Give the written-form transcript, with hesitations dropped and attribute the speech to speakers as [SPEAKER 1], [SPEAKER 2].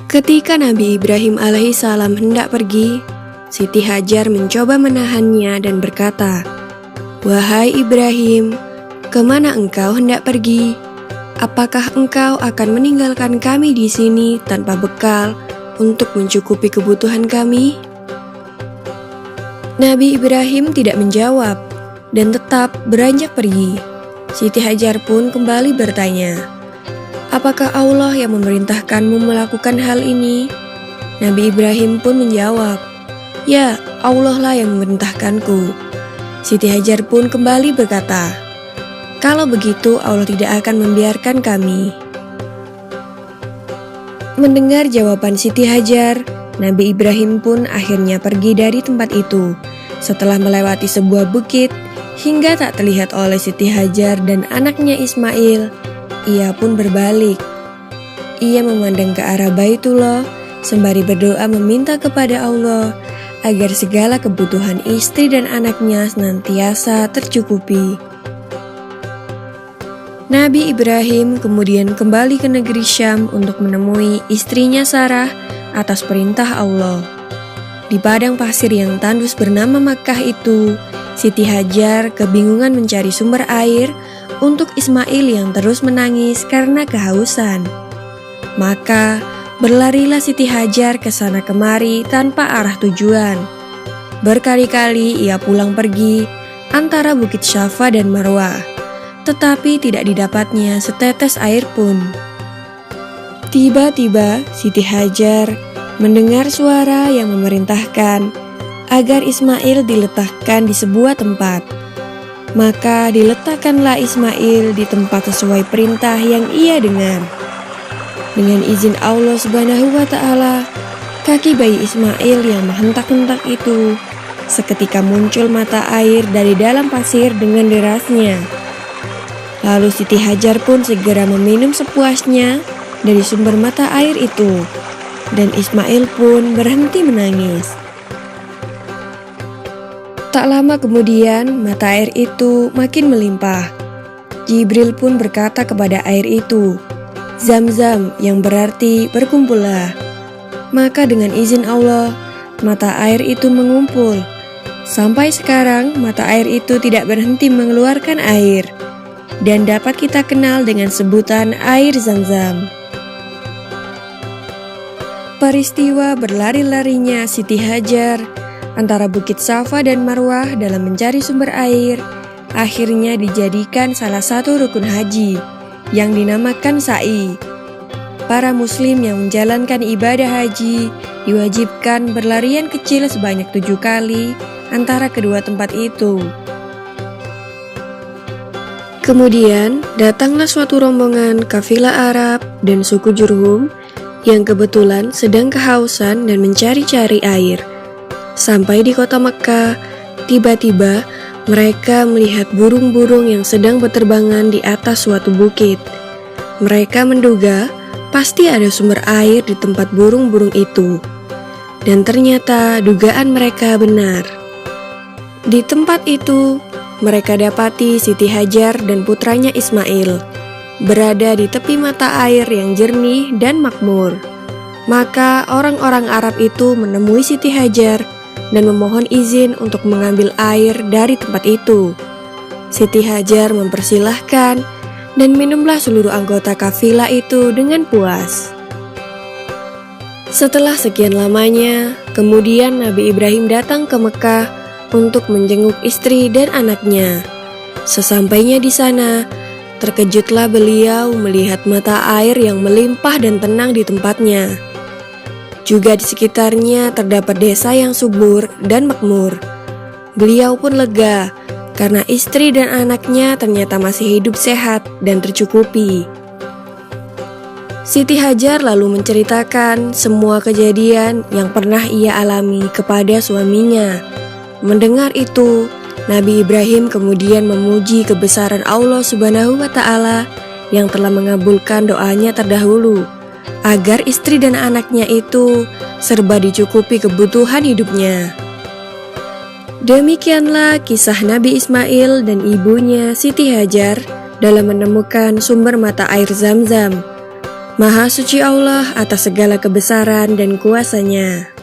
[SPEAKER 1] Ketika Nabi Ibrahim alaihissalam hendak pergi, Siti Hajar mencoba menahannya dan berkata, "Wahai Ibrahim, kemana engkau hendak pergi? Apakah engkau akan meninggalkan kami di sini tanpa bekal untuk mencukupi kebutuhan kami?" Nabi Ibrahim tidak menjawab dan tetap beranjak pergi. Siti Hajar pun kembali bertanya, "Apakah Allah yang memerintahkanmu melakukan hal ini?" Nabi Ibrahim pun menjawab, "Ya, Allah lah yang memerintahkanku." Siti Hajar pun kembali berkata, "Kalau begitu Allah tidak akan membiarkan kami." Mendengar jawaban Siti Hajar, Nabi Ibrahim pun akhirnya pergi dari tempat itu. Setelah melewati sebuah bukit, hingga tak terlihat oleh Siti Hajar dan anaknya Ismail, ia pun berbalik. Ia memandang ke arah Baitullah, sembari berdoa meminta kepada Allah agar segala kebutuhan istri dan anaknya senantiasa tercukupi. Nabi Ibrahim kemudian kembali ke negeri Syam untuk menemui istrinya Sarah atas perintah Allah. Di padang pasir yang tandus bernama Makkah itu, Siti Hajar kebingungan mencari sumber air untuk Ismail yang terus menangis karena kehausan. Maka berlarilah Siti Hajar ke sana kemari tanpa arah tujuan. Berkali-kali ia pulang pergi antara Bukit Syafa dan Marwah, tetapi tidak didapatnya setetes air pun. Tiba-tiba Siti Hajar mendengar suara yang memerintahkan agar Ismail diletakkan di sebuah tempat. Maka diletakkanlah Ismail di tempat sesuai perintah yang ia dengar. Dengan izin Allah Subhanahu wa Ta'ala, kaki bayi Ismail yang menghentak-hentak itu seketika muncul mata air dari dalam pasir dengan derasnya. Lalu Siti Hajar pun segera meminum sepuasnya dari sumber mata air itu, dan Ismail pun berhenti menangis. Tak lama kemudian, mata air itu makin melimpah. Jibril pun berkata kepada air itu, "Zam-zam," yang berarti berkumpullah. Maka dengan izin Allah, mata air itu mengumpul. Sampai sekarang, mata air itu tidak berhenti mengeluarkan air, dan dapat kita kenal dengan sebutan air Zam-zam. Peristiwa berlari-larinya Siti Hajar antara Bukit Safa dan Marwah dalam mencari sumber air akhirnya dijadikan salah satu rukun haji yang dinamakan sa'i. Para muslim yang menjalankan ibadah haji diwajibkan berlarian kecil sebanyak 7 kali antara kedua tempat itu. Kemudian datanglah suatu rombongan kafilah Arab dan suku Jurhum yang kebetulan sedang kehausan dan mencari-cari air. Sampai di kota Mekkah, tiba-tiba mereka melihat burung-burung yang sedang berterbangan di atas suatu bukit. Mereka menduga pasti ada sumber air di tempat burung-burung itu. Dan ternyata dugaan mereka benar. Di tempat itu, mereka dapati Siti Hajar dan putranya Ismail berada di tepi mata air yang jernih dan makmur. Maka orang-orang Arab itu menemui Siti Hajar dan memohon izin untuk mengambil air dari tempat itu. Siti Hajar mempersilahkan dan minumlah seluruh anggota kafilah itu dengan puas. Setelah sekian lamanya, kemudian Nabi Ibrahim datang ke Mekkah untuk menjenguk istri dan anaknya. Sesampainya di sana, terkejutlah beliau melihat mata air yang melimpah dan tenang di tempatnya. Juga di sekitarnya terdapat desa yang subur dan makmur. Beliau pun lega karena istri dan anaknya ternyata masih hidup sehat dan tercukupi. Siti Hajar lalu menceritakan semua kejadian yang pernah ia alami kepada suaminya. Mendengar itu, Nabi Ibrahim kemudian memuji kebesaran Allah Subhanahu wa Ta'ala yang telah mengabulkan doanya terdahulu, agar istri dan anaknya itu serba dicukupi kebutuhan hidupnya. Demikianlah kisah Nabi Ismail dan ibunya Siti Hajar dalam menemukan sumber mata air Zam-zam. Maha suci Allah atas segala kebesaran dan kuasa-Nya.